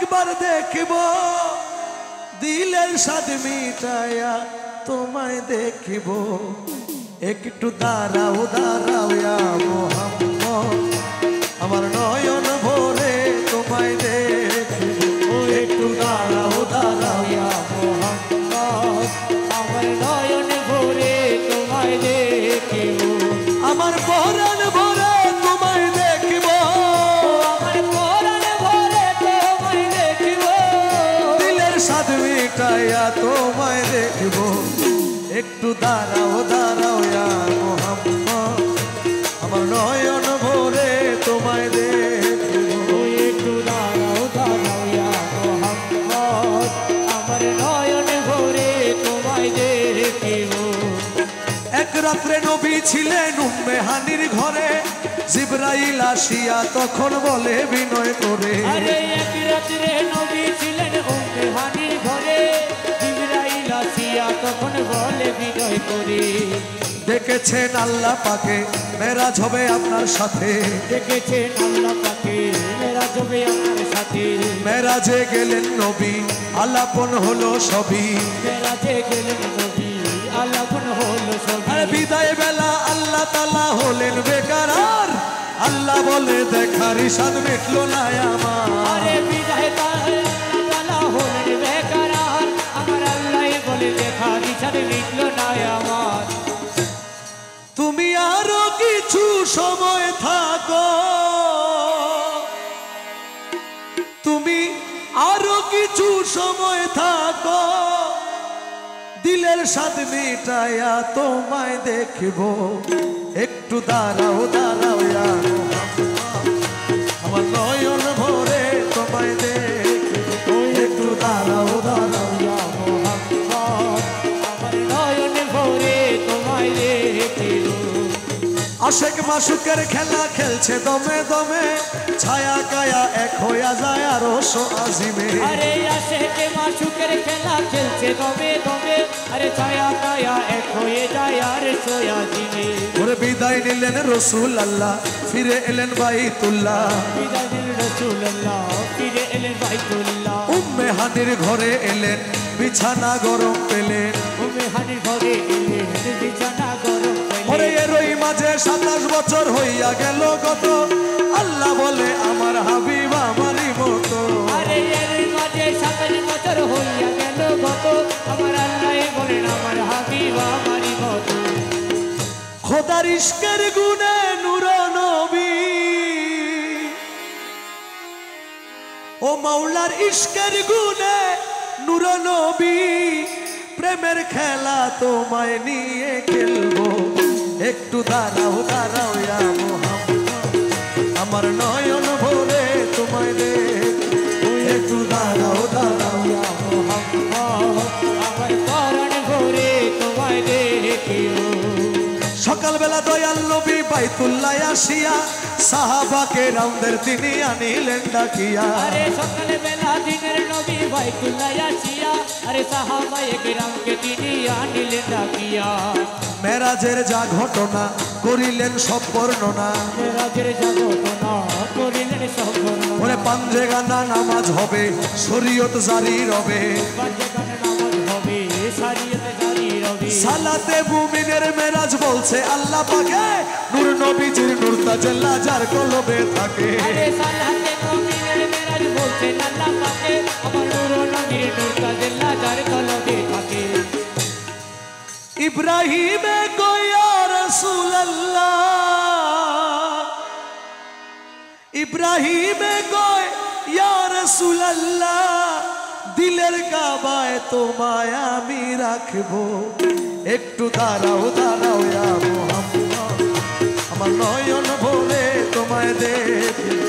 একবার দেখব দিলের স্বাদ মিটায়া তোমায় দেখব একটু দাঁড়াও দাঁড়াও ইয়া মোহাম্মদ আমার নয়ন ভরে তোমায় দেখব একটু দাঁড়াও দাঁড়াও ইয়া মোহাম্মদ আমার নয়ন ভরে তোমায় দেখব আমার পরাণ ভরে তোমায় দেখব আমার পরাণ ভরে তোমায় দেখব দিলের স্বাদ মিটায়া তোমায় দেখব একটু দাঁড়াও দাঁড়াও ইয়া মোহাম্মদ আমার নয়ন ভরে তোমায় দেখব একটু দাঁড়াও দাঁড়াও ইয়া মোহাম্মদ আমার নয়ন ভরে তোমায় দেখব এক রাত্রে নবী ছিলেন উম্মে হানির ঘরে জিবরাইল আসিয়া তখন বলে বিনয় করে আরে এক রাত্রে নবী ছিলেন উম্মে হানির ঘরে জিবরাইল আসিয়া তখন বলে বিনয় করে দেখেছেন আল্লাহ পাকে মেরাজ হবে আপনার সাথে দেখেছেন আল্লাহ পাকে মেরাজ হবে আমার সাথে মেরাজে গেলেন নবী আলাপন হলো সবই মেরাজে গেলেন নবী আলাপন হলো সবই আর বিদায় বেলা আল্লাহ তাআলা হলেন বেকারার আল্লাহ বলে দেখার ইশাদ মিটলো না আমার আরে বিদায় তাআলা হলেন বেকারার আমার আল্লাহ বলে দেখা বিচার মিটলো না আমার তুমি আরো কিছু সময় থাকো তুমি আরো কিছু সময় থাকো দিলের স্বাদ মিটায়া তোমায় দেখব একটু দাঁড়াও দাঁড়াও ইয়া মোহাম্মদ আমার নয়ন ভরে তোমায় দেখব একটু দাঁড়াও দাঁড়াও ইয়া মোহাম্মদ আমার নয়ন ভরে তোমায় দেখব আশেক মাসুকের খেলা খেলছে দমে দমে ছায়া কায়া এক হইয়া যায় আরো আজিমে আরে আশেকে মাসুকের খেলা খেলছে দমে দমে আরে ছায়া কায়া এক হয়ে যায় আর সোয়া দিনে ওরে বিদায় নিলেন রসুল আল্লাহ ফিরে এলেন বাইতুল্লাহ বিদায় দিলেন রাসূলুল্লাহ ফিরে এলেন বাইতুল্লাহ উম্মে হানির ঘরে এলেন বিছানা গরম পেলেন উম্মে হানির ঘরে এলেন বিছানা গরম ওরে পেলেন এরই মাঝে 27 বছর হইয়া গেল গত আল্লাহ বলে আমার হাবিব আমারই মতো আরে এর মাঝে 27 বছর হইয়া গেল গত আমার আল্লাহ বলেন আমার হাবিব আমারই মতো খোদার ইশকের গুণে নূর নবী ও মাওলার ইশকের গুণে নূর নবী প্রেমের খেলা তোমায় নিয়ে খেলবো একটু দাঁড়াও দাঁড়াও ইয়া মোহাম্মদ আমার নয়ন ভরে তোমায় দেখব একটু দাঁড়াও দাঁড়াও ইয়া মোহাম্মদ আমার পরাণ ভরে তোমায় দেখিও সকালবেলা দয়াল নবী বাইতুল্লাহ আসিয়া সাহাবাকে রামদের তিনি আনিলেন ডাকিয়া আরে সকালে বেলা দিনের নবী বাইতুল্লাহ আসিয়া আরে সাহাবায়ে কিরামকে তিনি আনিলেন ডাকিয়া মেরাজের যা ঘটনা করিলেন সব বর্ণনা মেরাজের যা ঘটনা করিলেন সব বর্ণনা ওরে পাঞ্জে গানা নামাজ হবে শরীয়ত জারি রবে পাঁচখানে নামাজ হবে শরীয়ত জারি রবে সালাতে মুমিনের মেরাজ বলছে আল্লাহ পাকে নূর নবীজির নূর তাজাল্লা যার কলবে থাকে আরে সালাতে মুমিনের মেরাজ বলছে আল্লাহ পাকে আমার নূর নবীর নূর তাজাল্লা যার কলবে থাকে ইব্রাহিমে কো ইয়া রাসূলুল্লাহ ইব্রাহিমে কো ইয়া রাসূলুল্লাহ দিলের কাবায় তোমায় আমি রাখবো একটু দাঁড়াও দাঁড়াও ইয়া মোহাম্মদ আমার নয়ন ভরে তোমায় দেখব